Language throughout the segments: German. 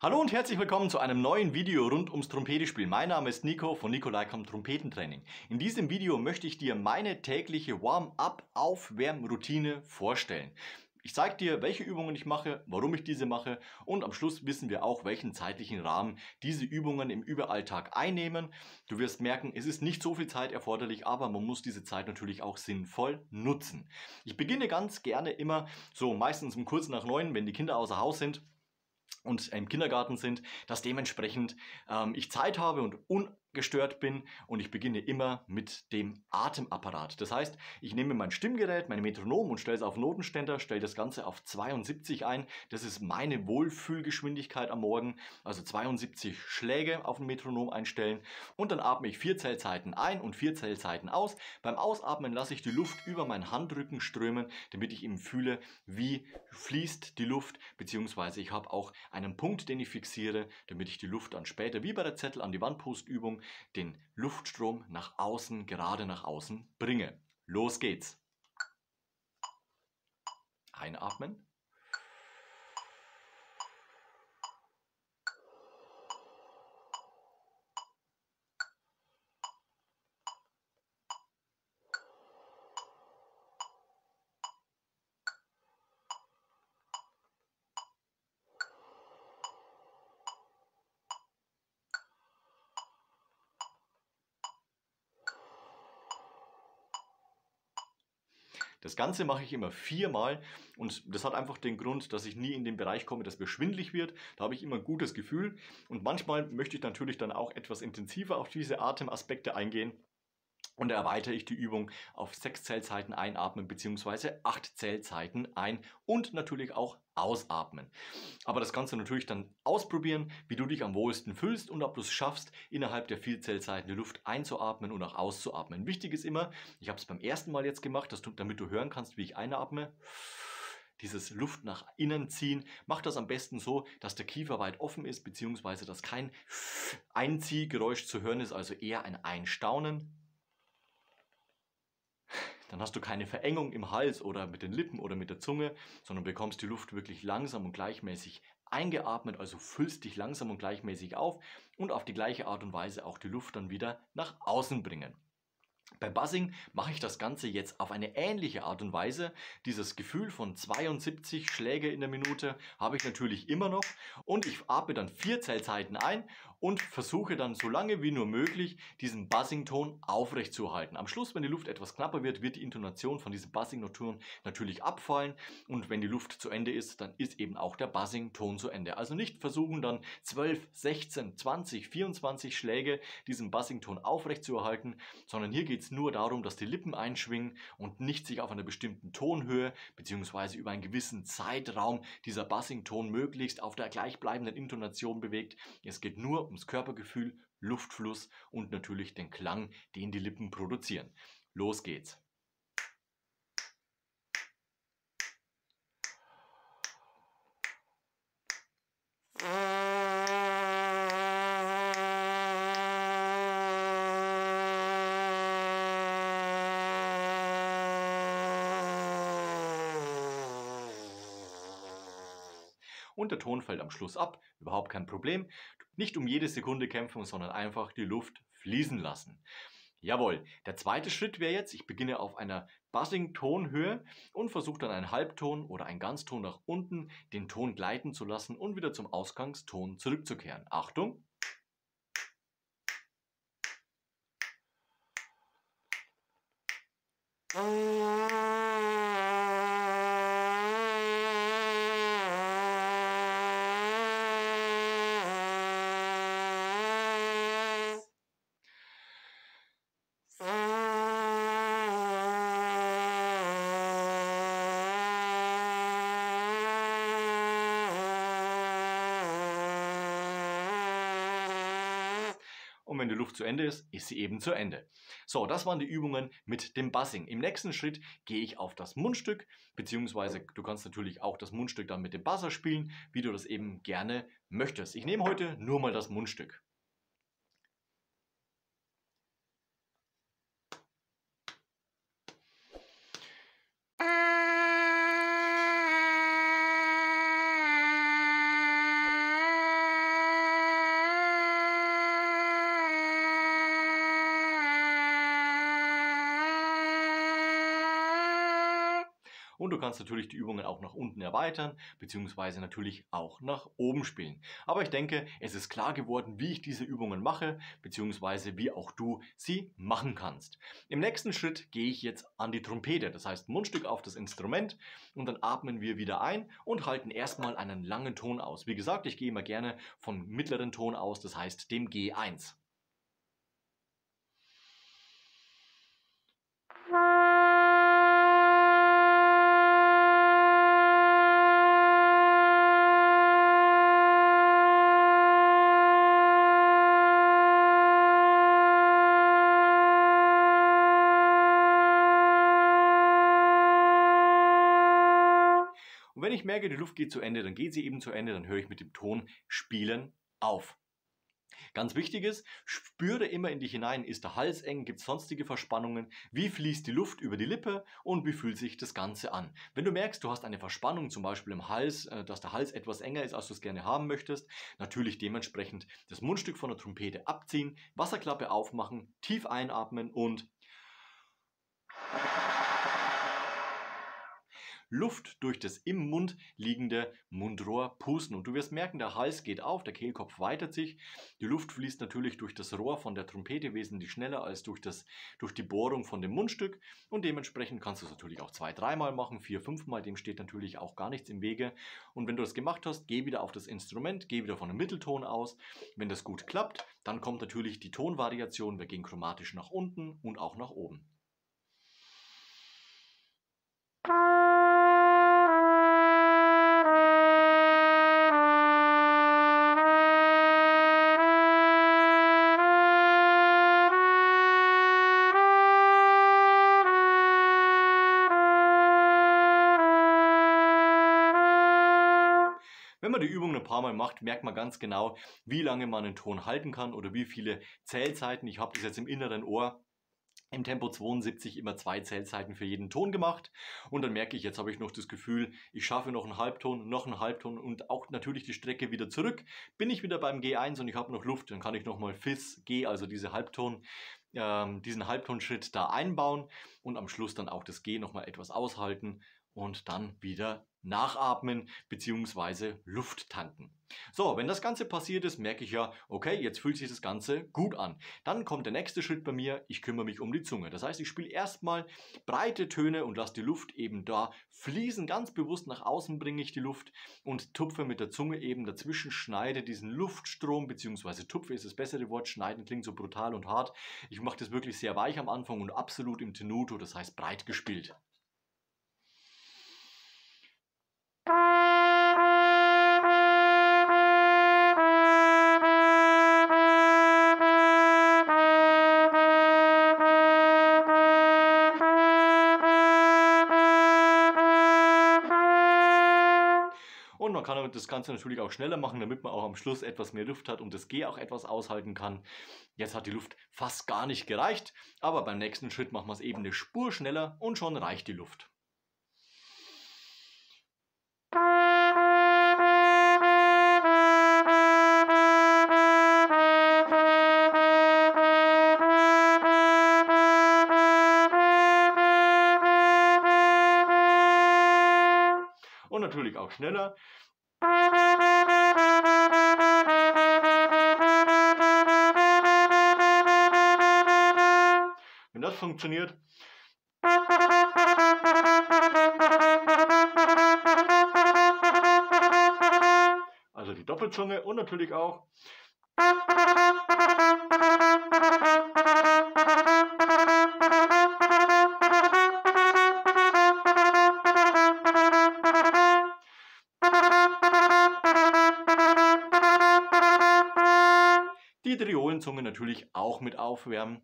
Hallo und herzlich willkommen zu einem neuen Video rund ums Trompetespielen. Mein Name ist Nico von Nikolai Kamm Trompetentraining. In diesem Video möchte ich dir meine tägliche Warm-up-Aufwärmroutine vorstellen. Ich zeige dir, welche Übungen ich mache, warum ich diese mache und am Schluss wissen wir auch, welchen zeitlichen Rahmen diese Übungen im Überalltag einnehmen. Du wirst merken, es ist nicht so viel Zeit erforderlich, aber man muss diese Zeit natürlich auch sinnvoll nutzen. Ich beginne ganz gerne immer so meistens um kurz nach 9, wenn die Kinder außer Haus sind und im Kindergarten sind, dass dementsprechend ich Zeit habe und ungestört bin und ich beginne immer mit dem Atemapparat. Das heißt, ich nehme mein Stimmgerät, mein Metronom und stelle es auf Notenständer, stelle das Ganze auf 72 ein. Das ist meine Wohlfühlgeschwindigkeit am Morgen, also 72 Schläge auf dem Metronom einstellen und dann atme ich 4 Zählzeiten ein und 4 Zählzeiten aus. Beim Ausatmen lasse ich die Luft über meinen Handrücken strömen, damit ich eben fühle, wie fließt die Luft, beziehungsweise ich habe auch einen Punkt, den ich fixiere, damit ich die Luft dann später, wie bei der Zettel an die Wand Postübung, den Luftstrom nach außen, gerade nach außen bringe. Los geht's. Einatmen. Das Ganze mache ich immer 4-mal und das hat einfach den Grund, dass ich nie in den Bereich komme, dass mir schwindelig wird. Da habe ich immer ein gutes Gefühl und manchmal möchte ich natürlich dann auch etwas intensiver auf diese Atemaspekte eingehen. Und da erweitere ich die Übung auf 6 Zählzeiten einatmen bzw. 8 Zählzeiten ein und natürlich auch ausatmen. Aber das kannst du natürlich dann ausprobieren, wie du dich am wohlsten fühlst und ob du es schaffst, innerhalb der 4 Zählzeiten die Luft einzuatmen und auch auszuatmen. Wichtig ist immer, ich habe es beim ersten Mal jetzt gemacht, damit du hören kannst, wie ich einatme. Dieses Luft nach innen ziehen. Mach das am besten so, dass der Kiefer weit offen ist, beziehungsweise dass kein Einziehgeräusch zu hören ist, also eher ein Einstaunen. Dann hast du keine Verengung im Hals oder mit den Lippen oder mit der Zunge, sondern bekommst die Luft wirklich langsam und gleichmäßig eingeatmet, also füllst dich langsam und gleichmäßig auf und auf die gleiche Art und Weise auch die Luft dann wieder nach außen bringen. Beim Buzzing mache ich das Ganze jetzt auf eine ähnliche Art und Weise. Dieses Gefühl von 72 Schläge in der Minute habe ich natürlich immer noch und ich atme dann 4 Zählzeiten ein und versuche dann so lange wie nur möglich diesen Buzzing-Ton aufrechtzuerhalten. Am Schluss, wenn die Luft etwas knapper wird, wird die Intonation von diesem Buzzing-Ton natürlich abfallen und wenn die Luft zu Ende ist, dann ist eben auch der Buzzing-Ton zu Ende. Also nicht versuchen dann 12, 16, 20, 24 Schläge diesen Buzzing-Ton aufrechtzuerhalten, sondern hier geht es nur darum, dass die Lippen einschwingen und nicht sich auf einer bestimmten Tonhöhe bzw. über einen gewissen Zeitraum dieser Buzzing-Ton möglichst auf der gleichbleibenden Intonation bewegt. Es geht nur ums Körpergefühl, Luftfluss und natürlich den Klang, den die Lippen produzieren. Los geht's! Und der Ton fällt am Schluss ab, überhaupt kein Problem. Nicht um jede Sekunde kämpfen, sondern einfach die Luft fließen lassen. Jawohl, der zweite Schritt wäre jetzt, ich beginne auf einer Buzzing-Tonhöhe und versuche dann einen Halbton oder einen Ganzton nach unten, den Ton gleiten zu lassen und wieder zum Ausgangston zurückzukehren. Achtung! Und wenn die Luft zu Ende ist, ist sie eben zu Ende. So, das waren die Übungen mit dem Buzzing. Im nächsten Schritt gehe ich auf das Mundstück, beziehungsweise du kannst natürlich auch das Mundstück dann mit dem Buzzer spielen, wie du das eben gerne möchtest. Ich nehme heute nur mal das Mundstück. Und du kannst natürlich die Übungen auch nach unten erweitern, beziehungsweise natürlich auch nach oben spielen. Aber ich denke, es ist klar geworden, wie ich diese Übungen mache, beziehungsweise wie auch du sie machen kannst. Im nächsten Schritt gehe ich jetzt an die Trompete, das heißt Mundstück auf das Instrument und dann atmen wir wieder ein und halten erstmal einen langen Ton aus. Wie gesagt, ich gehe immer gerne vom mittleren Ton aus, das heißt dem G1. Und wenn ich merke, die Luft geht zu Ende, dann geht sie eben zu Ende, dann höre ich mit dem Ton Spielen auf. Ganz wichtig ist, spüre immer in dich hinein, ist der Hals eng, gibt es sonstige Verspannungen, wie fließt die Luft über die Lippe und wie fühlt sich das Ganze an. Wenn du merkst, du hast eine Verspannung zum Beispiel im Hals, dass der Hals etwas enger ist, als du es gerne haben möchtest, natürlich dementsprechend das Mundstück von der Trompete abziehen, Wasserklappe aufmachen, tief einatmen und Luft durch das im Mund liegende Mundrohr pusten. Und du wirst merken, der Hals geht auf, der Kehlkopf weitet sich. Die Luft fließt natürlich durch das Rohr von der Trompete wesentlich schneller als durch die Bohrung von dem Mundstück. Und dementsprechend kannst du es natürlich auch 2-3 Mal machen, 4-5 Mal. Dem steht natürlich auch gar nichts im Wege. Und wenn du das gemacht hast, geh wieder auf das Instrument, geh wieder von einem Mittelton aus. Wenn das gut klappt, dann kommt natürlich die Tonvariation. Wir gehen chromatisch nach unten und auch nach oben. Wenn man die Übung ein paar Mal macht, merkt man ganz genau, wie lange man einen Ton halten kann oder wie viele Zählzeiten. Ich habe das jetzt im inneren Ohr im Tempo 72 immer 2 Zählzeiten für jeden Ton gemacht und dann merke ich, jetzt habe ich noch das Gefühl, ich schaffe noch einen Halbton und auch natürlich die Strecke wieder zurück. Bin ich wieder beim G1 und ich habe noch Luft, dann kann ich nochmal Fis, G, also diesen Halbtonschritt da einbauen und am Schluss dann auch das G nochmal etwas aushalten und dann wieder nachatmen bzw. Luft tanken. So, wenn das Ganze passiert ist, merke ich ja, okay, jetzt fühlt sich das Ganze gut an. Dann kommt der nächste Schritt bei mir, ich kümmere mich um die Zunge. Das heißt, ich spiele erstmal breite Töne und lasse die Luft eben da fließen. Ganz bewusst nach außen bringe ich die Luft und tupfe mit der Zunge eben dazwischen, schneide diesen Luftstrom, beziehungsweise tupfe ist das bessere Wort, schneiden klingt so brutal und hart. Ich mache das wirklich sehr weich am Anfang und absolut im Tenuto, das heißt breit gespielt. Und man kann das Ganze natürlich auch schneller machen, damit man auch am Schluss etwas mehr Luft hat und das G auch etwas aushalten kann. Jetzt hat die Luft fast gar nicht gereicht, aber beim nächsten Schritt machen wir es eben eine Spur schneller und schon reicht die Luft. Und natürlich auch schneller. Wenn das funktioniert. Also die Doppelzunge und natürlich auch. Die Triolenzunge natürlich auch mit aufwärmen,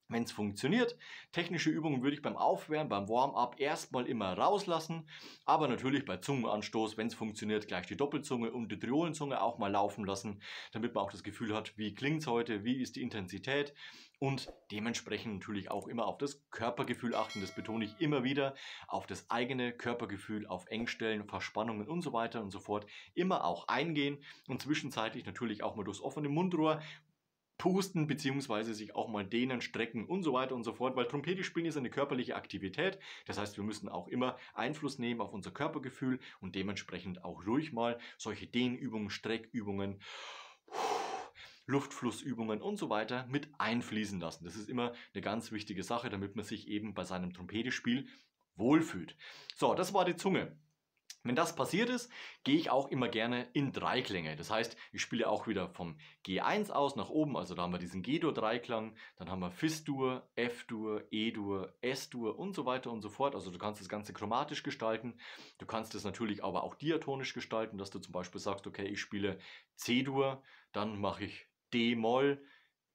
wenn es funktioniert. Technische Übungen würde ich beim Aufwärmen, beim Warm-up erstmal immer rauslassen, aber natürlich bei Zungenanstoß, wenn es funktioniert, gleich die Doppelzunge und die Triolenzunge auch mal laufen lassen, damit man auch das Gefühl hat, wie klingt es heute, wie ist die Intensität und dementsprechend natürlich auch immer auf das Körpergefühl achten, das betone ich immer wieder, auf das eigene Körpergefühl, auf Engstellen, Verspannungen und so weiter und so fort immer auch eingehen und zwischenzeitlich natürlich auch mal durchs offene Mundrohr pusten bzw. sich auch mal dehnen, strecken und so weiter und so fort, weil Trompete spielen ist eine körperliche Aktivität. Das heißt, wir müssen auch immer Einfluss nehmen auf unser Körpergefühl und dementsprechend auch ruhig mal solche Dehnübungen, Streckübungen, Luftflussübungen und so weiter mit einfließen lassen. Das ist immer eine ganz wichtige Sache, damit man sich eben bei seinem Trompetespiel wohlfühlt. So, das war die Zunge. Wenn das passiert ist, gehe ich auch immer gerne in Dreiklänge. Das heißt, ich spiele auch wieder vom G1 aus nach oben, also da haben wir diesen G-Dur-Dreiklang, dann haben wir Fis-Dur, F-Dur, E-Dur, S-Dur und so weiter und so fort. Also du kannst das Ganze chromatisch gestalten. Du kannst es natürlich aber auch diatonisch gestalten, dass du zum Beispiel sagst, okay, ich spiele C-Dur, dann mache ich D-Moll,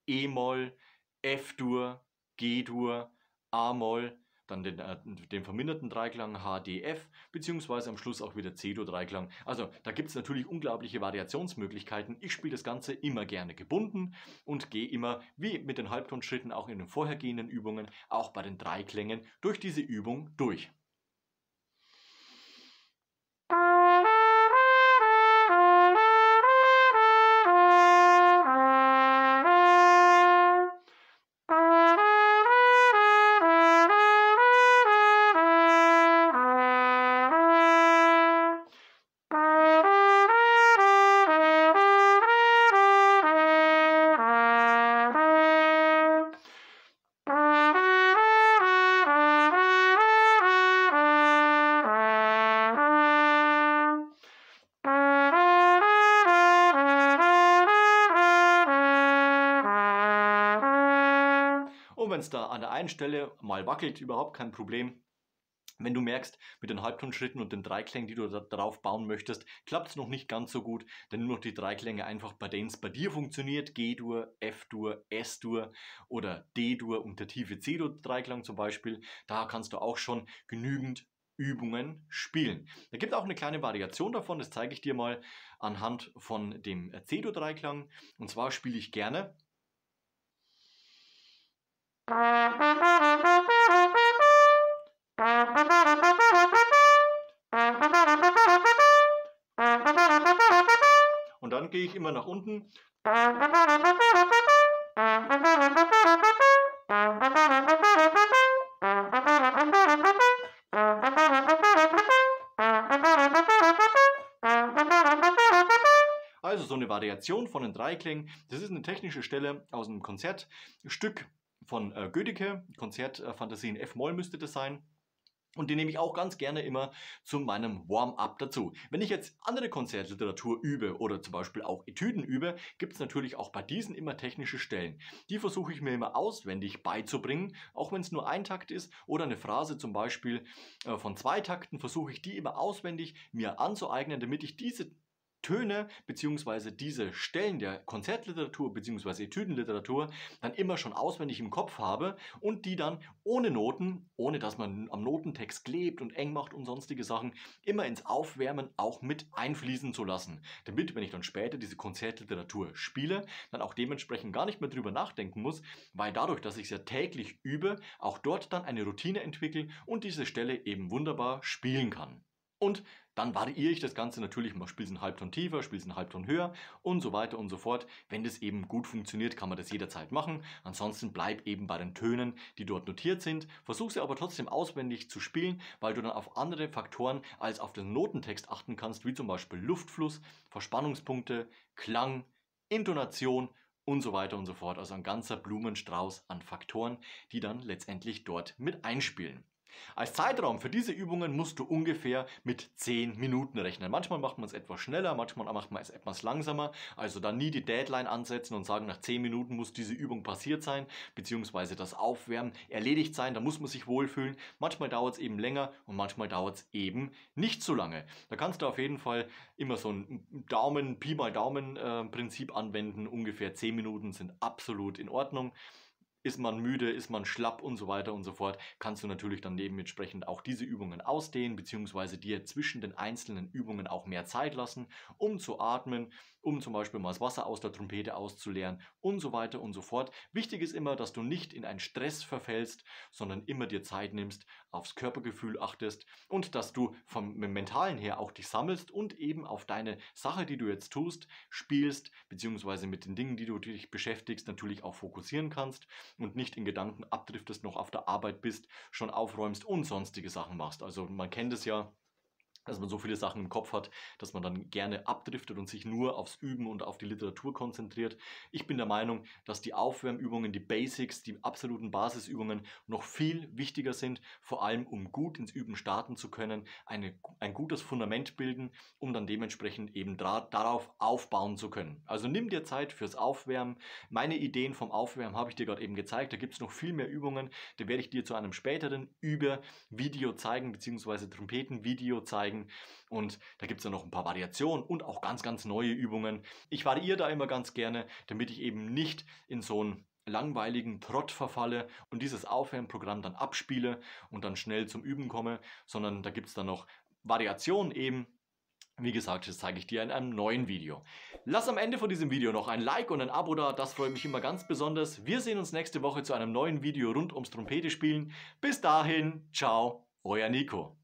E-Moll, F-Dur, G-Dur, A-Moll, dann den verminderten Dreiklang HDF, beziehungsweise am Schluss auch wieder C-Dur-Dreiklang. Also da gibt es natürlich unglaubliche Variationsmöglichkeiten. Ich spiele das Ganze immer gerne gebunden und gehe immer, wie mit den Halbtonschritten auch in den vorhergehenden Übungen, auch bei den Dreiklängen durch diese Übung durch. Und wenn es da an der einen Stelle mal wackelt, überhaupt kein Problem. Wenn du merkst, mit den Halbtonschritten und den Dreiklängen, die du darauf bauen möchtest, klappt es noch nicht ganz so gut, dann nur noch die Dreiklänge einfach, bei denen es bei dir funktioniert, G-Dur, F-Dur, S-Dur oder D-Dur und der tiefe C-Dur-Dreiklang zum Beispiel, da kannst du auch schon genügend Übungen spielen. Da gibt es auch eine kleine Variation davon, das zeige ich dir mal anhand von dem C-Dur-Dreiklang. Und zwar spiele ich gerne und dann gehe ich immer nach unten. Also so eine Variation von den Dreiklängen. Das ist eine technische Stelle aus einem Konzertstück von Gödicke. Konzertfantasie in F-Moll müsste das sein. Und die nehme ich auch ganz gerne immer zu meinem Warm-up dazu. Wenn ich jetzt andere Konzertliteratur übe oder zum Beispiel auch Etüden übe, gibt es natürlich auch bei diesen immer technische Stellen. Die versuche ich mir immer auswendig beizubringen, auch wenn es nur ein Takt ist oder eine Phrase zum Beispiel von 2 Takten, versuche ich die immer auswendig mir anzueignen, damit ich diese Töne bzw. diese Stellen der Konzertliteratur bzw. Etüdenliteratur dann immer schon auswendig im Kopf habe und die dann ohne Noten, ohne dass man am Notentext klebt und eng macht und sonstige Sachen, immer ins Aufwärmen auch mit einfließen zu lassen. Damit, wenn ich dann später diese Konzertliteratur spiele, dann auch dementsprechend gar nicht mehr drüber nachdenken muss, weil dadurch, dass ich es ja täglich übe, auch dort dann eine Routine entwickle und diese Stelle eben wunderbar spielen kann. Und dann variiere ich das Ganze natürlich, mal spiele es einen Halbton tiefer, spiele es einen Halbton höher und so weiter und so fort. Wenn das eben gut funktioniert, kann man das jederzeit machen. Ansonsten bleib eben bei den Tönen, die dort notiert sind. Versuch sie aber trotzdem auswendig zu spielen, weil du dann auf andere Faktoren als auf den Notentext achten kannst, wie zum Beispiel Luftfluss, Verspannungspunkte, Klang, Intonation und so weiter und so fort. Also ein ganzer Blumenstrauß an Faktoren, die dann letztendlich dort mit einspielen. Als Zeitraum für diese Übungen musst du ungefähr mit 10 Minuten rechnen. Manchmal macht man es etwas schneller, manchmal macht man es etwas langsamer. Also dann nie die Deadline ansetzen und sagen, nach 10 Minuten muss diese Übung passiert sein, beziehungsweise das Aufwärmen erledigt sein, da muss man sich wohlfühlen. Manchmal dauert es eben länger und manchmal dauert es eben nicht so lange. Da kannst du auf jeden Fall immer so ein Daumen, Pi mal Daumen Prinzip anwenden. Ungefähr 10 Minuten sind absolut in Ordnung. ist man müde, ist man schlapp und so weiter und so fort, kannst du natürlich dann dementsprechend auch diese Übungen ausdehnen, beziehungsweise dir zwischen den einzelnen Übungen auch mehr Zeit lassen, um zu atmen, um zum Beispiel mal das Wasser aus der Trompete auszuleeren und so weiter und so fort. Wichtig ist immer, dass du nicht in einen Stress verfällst, sondern immer dir Zeit nimmst, aufs Körpergefühl achtest und dass du vom Mentalen her auch dich sammelst und eben auf deine Sache, die du jetzt tust, spielst, beziehungsweise mit den Dingen, die du dich beschäftigst, natürlich auch fokussieren kannst und nicht in Gedanken abdriftest, noch auf der Arbeit bist, schon aufräumst und sonstige Sachen machst. Also man kennt es ja, dass man so viele Sachen im Kopf hat, dass man dann gerne abdriftet und sich nur aufs Üben und auf die Literatur konzentriert. Ich bin der Meinung, dass die Aufwärmübungen, die Basics, die absoluten Basisübungen noch viel wichtiger sind, vor allem um gut ins Üben starten zu können, ein gutes Fundament bilden, um dann dementsprechend eben darauf aufbauen zu können. Also nimm dir Zeit fürs Aufwärmen. Meine Ideen vom Aufwärmen habe ich dir gerade eben gezeigt. Da gibt es noch viel mehr Übungen. Die werde ich dir zu einem späteren Video zeigen, beziehungsweise Trompetenvideo zeigen. Und da gibt es ja noch ein paar Variationen und auch ganz, ganz neue Übungen. Ich variiere da immer ganz gerne, damit ich eben nicht in so einen langweiligen Trott verfalle und dieses Aufwärmprogramm dann abspiele und dann schnell zum Üben komme, sondern da gibt es dann noch Variationen eben. Wie gesagt, das zeige ich dir in einem neuen Video. Lass am Ende von diesem Video noch ein Like und ein Abo da, das freut mich immer ganz besonders. Wir sehen uns nächste Woche zu einem neuen Video rund ums Trompete spielen. Bis dahin, ciao, euer Nico.